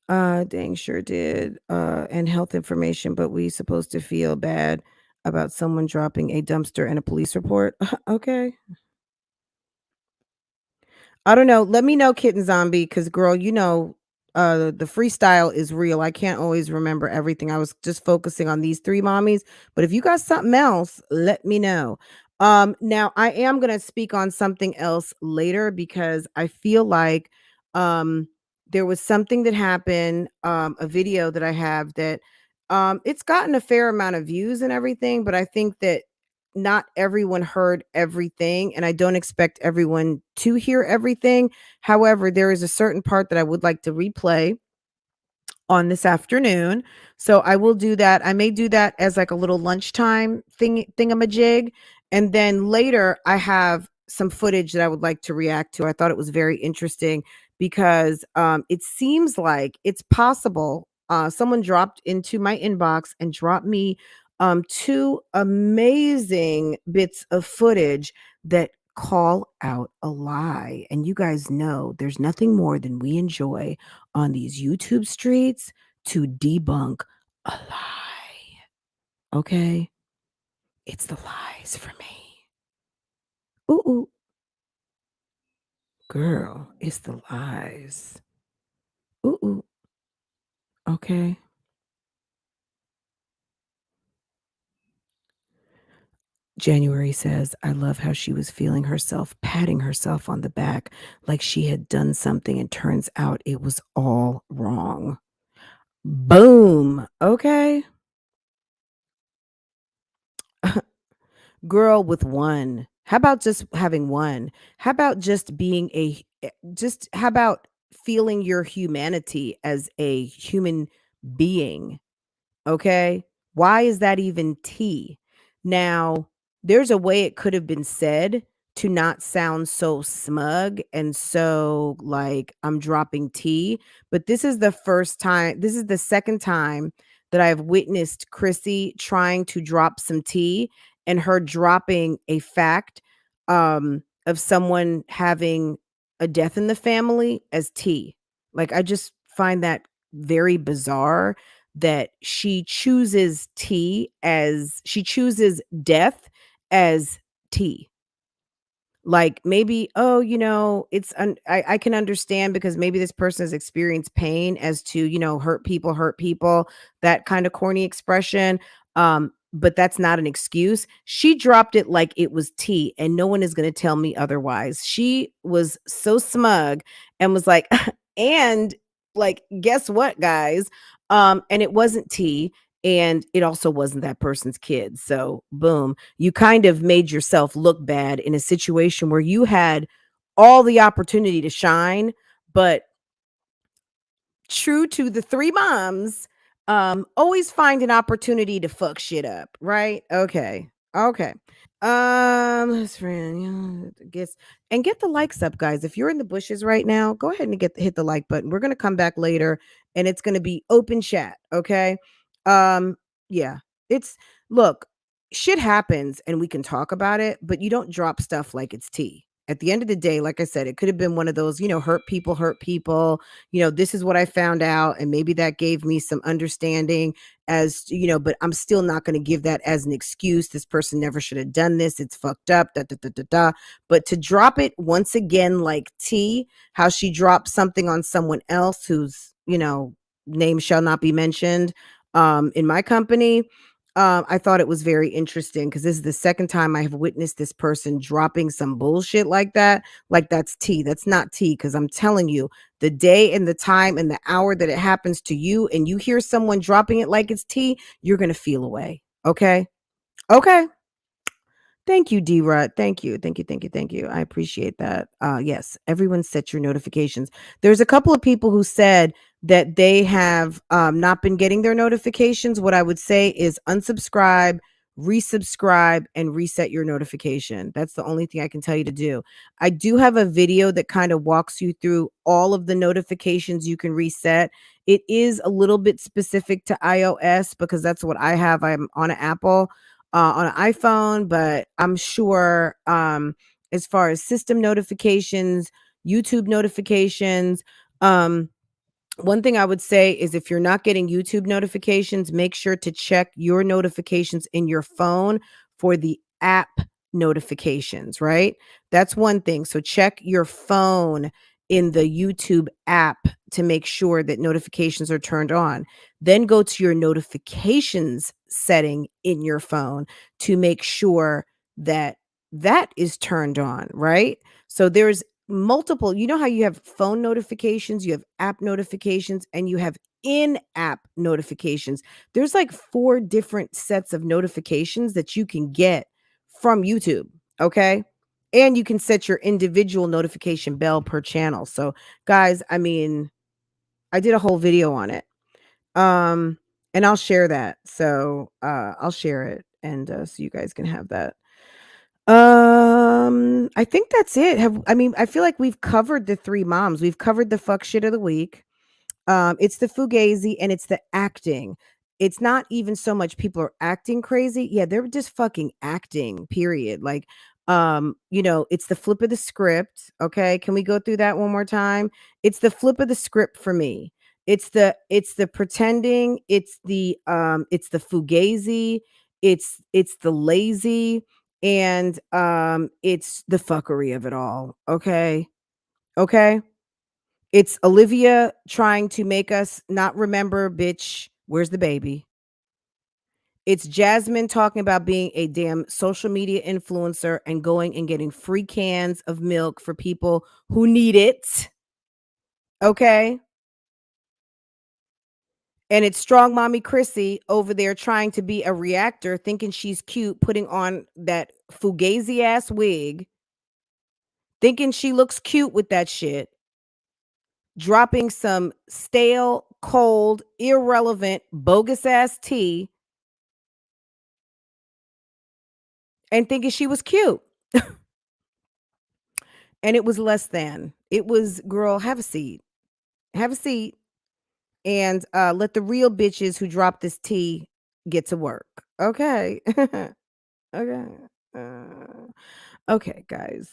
Dang sure did. And health information, but we supposed to feel bad about someone dropping a dumpster in a police report. Okay. I don't know. Let me know, Kitten Zombie, because girl, the freestyle is real. I can't always remember everything. I was just focusing on these three mommies. But if you got something else, let me know. Now I am gonna speak on something else later because I feel like there was something that happened, a video that I have that it's gotten a fair amount of views and everything, but I think that not everyone heard everything, and I don't expect everyone to hear everything. However, there is a certain part that I would like to replay on this afternoon. So I will do that. I may do that as like a little lunchtime thingamajig. And then later I have some footage that I would like to react to. I thought it was very interesting because it seems like it's possible. Someone dropped into my inbox and dropped me two amazing bits of footage that call out a lie. And you guys know there's nothing more than we enjoy on these YouTube streets to debunk a lie. Okay? It's the lies for me. Ooh, ooh. Girl, it's the lies. Ooh, ooh. Okay. January says, I love how she was feeling herself, patting herself on the back like she had done something, and turns out it was all wrong. Boom. Okay. Girl with one. How about just having one? How about just being just how about feeling your humanity as a human being? Okay? Why is that even tea? Now, there's a way it could have been said to not sound so smug and so like I'm dropping tea, but this is the second time that I've witnessed Chrissy trying to drop some tea and her dropping a fact of someone having a death in the family as tea. Like I just find that very bizarre that she chooses death as tea. Like maybe, oh, I can understand because maybe this person has experienced pain as to, hurt people, that kind of corny expression. But that's not an excuse. She dropped it like it was tea, and no one is going to tell me otherwise. She was so smug and was like, and like, guess what, guys? And it wasn't tea. And it also wasn't that person's kid. So, boom, you kind of made yourself look bad in a situation where you had all the opportunity to shine, but true to the three moms, always find an opportunity to fuck shit up, right? Okay. Okay. Let's guess and get the likes up, guys. If you're in the bushes right now, go ahead and hit the like button. We're gonna come back later and it's gonna be open chat. Okay. Um, yeah. It's look, shit happens and we can talk about it, but you don't drop stuff like it's tea. At the end of the day, like I said, it could have been one of those, hurt people. This is what I found out, and maybe that gave me some understanding but I'm still not going to give that as an excuse. This person never should have done this. It's fucked up. Da, da, da, da, da. But to drop it once again, like T, how she dropped something on someone else whose, name shall not be mentioned in my company. I thought it was very interesting because this is the second time I have witnessed this person dropping some bullshit like that. Like that's tea. That's not tea because I'm telling you, the day and the time and the hour that it happens to you and you hear someone dropping it like it's tea, you're going to feel away. Okay. Okay. Thank you, D-Rod. Thank you. Thank you. Thank you. Thank you. I appreciate that. Yes, everyone set your notifications. There's a couple of people who said that they have not been getting their notifications. What I would say is unsubscribe, resubscribe, and reset your notification. That's the only thing I can tell you to do. I do have a video that kind of walks you through all of the notifications you can reset. It is a little bit specific to iOS because that's what I have. I'm on an Apple on an iPhone, but I'm sure as far as system notifications, YouTube notifications, um, one thing I would say is if you're not getting YouTube notifications, make sure to check your notifications in your phone for the app notifications, right? That's one thing. So check your phone in the YouTube app to make sure that notifications are turned on. Then go to your notifications setting in your phone to make sure that that is turned on, right? So there's multiple, how you have phone notifications, you have app notifications, and you have in-app notifications. There's like 4 different sets of notifications that you can get from YouTube, okay? And you can set your individual notification bell per channel. So, guys, I mean, I did a whole video on it. And I'll share that. So, I'll share it and so you guys can have that. I think that's it. I feel like we've covered the 3 moms. We've covered the fuck shit of the week. It's the Fugazi and it's the acting. It's not even so much people are acting crazy. Yeah, they're just fucking acting, period. Like, it's the flip of the script. Okay. Can we go through that one more time? It's the flip of the script for me. It's the pretending, it's the Fugazi, it's the lazy, and it's the fuckery of it all. Okay. Okay. It's Olivia trying to make us not remember, bitch, where's the baby? It's Jasmine talking about being a damn social media influencer and going and getting free cans of milk for people who need it. Okay. And it's strong mommy Chrissy over there trying to be a reactor, thinking she's cute, putting on that Fugazi ass wig, thinking she looks cute with that shit, dropping some stale, cold, irrelevant, bogus ass tea, and thinking she was cute. And it was less than. It was, girl, have a seat. Have a seat and let the real bitches who drop this tea get to work. Okay. Okay. Uh, okay, guys.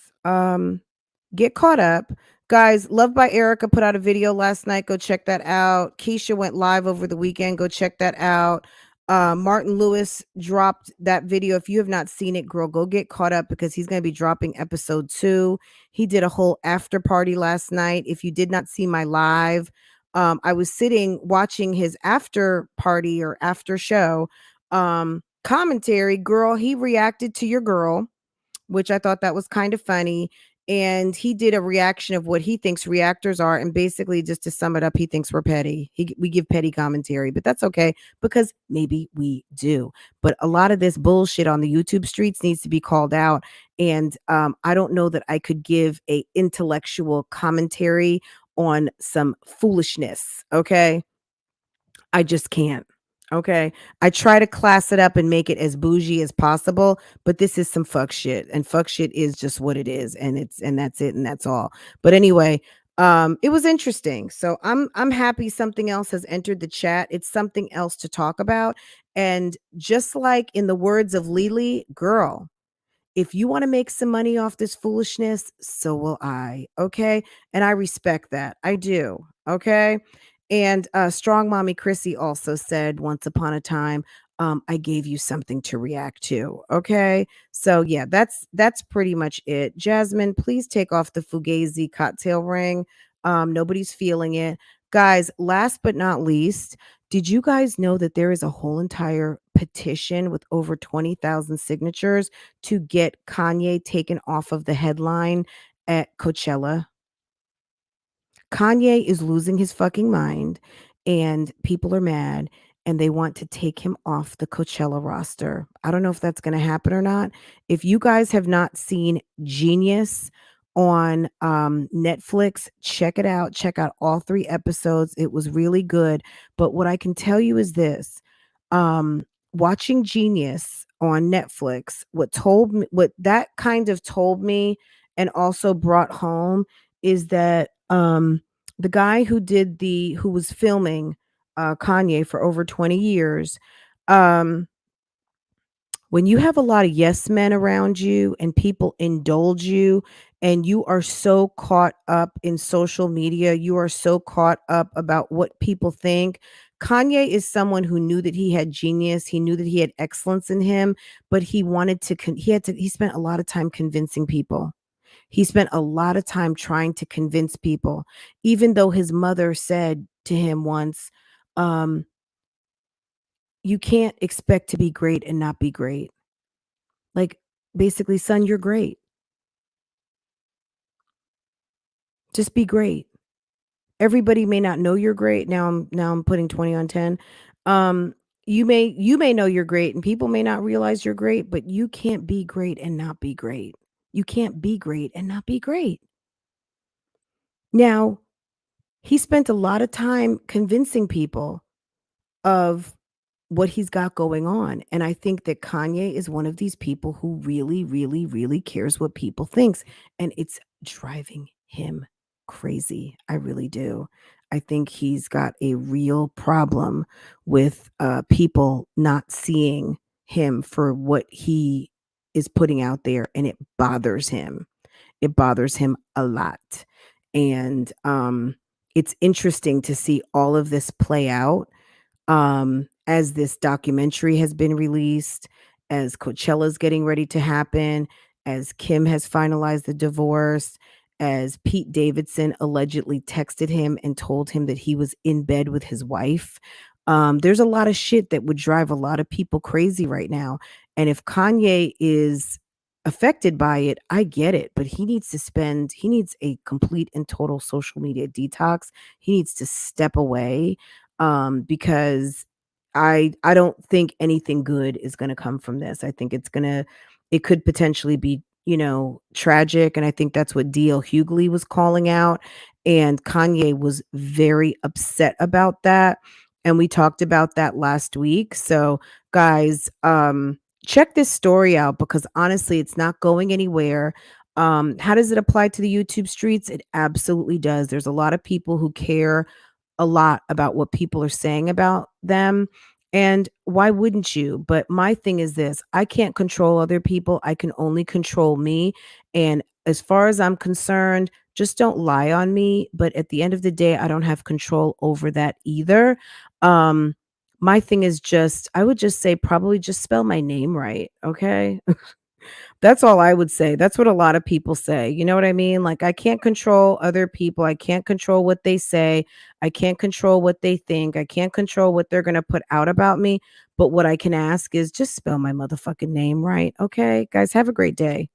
Get caught up. Guys, Love by Erica put out a video last night. Go check that out. Keisha went live over the weekend. Go check that out. Martin Lewis dropped that video. If you have not seen it, girl, go get caught up because he's going to be dropping episode 2. He did a whole after party last night. If you did not see my live, I was sitting watching his after party or after show commentary. Girl, he reacted to your girl, which I thought that was kind of funny. And he did a reaction of what he thinks reactors are. And basically, just to sum it up, he thinks we're petty. We give petty commentary, but that's okay because maybe we do. But a lot of this bullshit on the YouTube streets needs to be called out. And I don't know that I could give a intellectual commentary on some foolishness. Okay. I just can't. Okay. I try to class it up and make it as bougie as possible, but this is some fuck shit. And fuck shit is just what it is. And that's it and that's all. But anyway, it was interesting. So I'm happy something else has entered the chat. It's something else to talk about. And just like in the words of Lily, girl, if you want to make some money off this foolishness, so will I. Okay. And I respect that. I do. Okay. And Strong Mommy Chrissy also said once upon a time, I gave you something to react to. Okay. So yeah, that's pretty much it. Jasmine, please take off the Fugazi cocktail ring. Nobody's feeling it. Guys, last but not least, did you guys know that there is a whole entire petition with over 20,000 signatures to get Kanye taken off of the headline at Coachella? Kanye is losing his fucking mind and people are mad and they want to take him off the Coachella roster. I don't know if that's going to happen or not. If you guys have not seen Genius on Netflix, check it out. Check out all 3 episodes. It was really good. But what I can tell you is this. Um Watching Genius on Netflix, what that kind of told me and also brought home is that the guy who was filming Kanye for over 20 years, um when you have a lot of yes men around you and people indulge you and you are so caught up in social media, you are so caught up about what people think. Kanye is someone who knew that he had genius, he knew that he had excellence in him, but he wanted to he spent a lot of time convincing people. He spent a lot of time trying to convince people, even though his mother said to him once, um, you can't expect to be great and not be great. Like, basically, son, you're great. Just be great. Everybody may not know you're great. Now I'm putting 20 on 10. Um, you may know you're great and people may not realize you're great, but you can't be great and not be great. You can't be great and not be great. Now, he spent a lot of time convincing people of what he's got going on. And I think that Kanye is one of these people who really, really, really cares what people thinks. And it's driving him crazy. I really do. I think he's got a real problem with people not seeing him for what he is putting out there. And it bothers him. It bothers him a lot. And it's interesting to see all of this play out as this documentary has been released, as Coachella's getting ready to happen, as Kim has finalized the divorce, as Pete Davidson allegedly texted him and told him that he was in bed with his wife. There's a lot of shit that would drive a lot of people crazy right now. And if Kanye is affected by it, I get it, but he needs a complete and total social media detox. He needs to step away because I don't think anything good is going to come from this. I think it could potentially be, tragic, and I think that's what DL Hughley was calling out, and Kanye was very upset about that, and we talked about that last week. So, guys, check this story out because honestly, it's not going anywhere. How does it apply to the YouTube streets? It absolutely does. There's a lot of people who care a lot about what people are saying about them. And why wouldn't you? But my thing is this: I can't control other people. I can only control me. And as far as I'm concerned, just don't lie on me. But at the end of the day, I don't have control over that either. Um, my thing is just, I would just say, probably just spell my name right. Okay. That's all I would say. That's what a lot of people say. You know what I mean? Like, I can't control other people. I can't control what they say. I can't control what they think. I can't control what they're going to put out about me. But what I can ask is just spell my motherfucking name right. Okay. Guys, have a great day.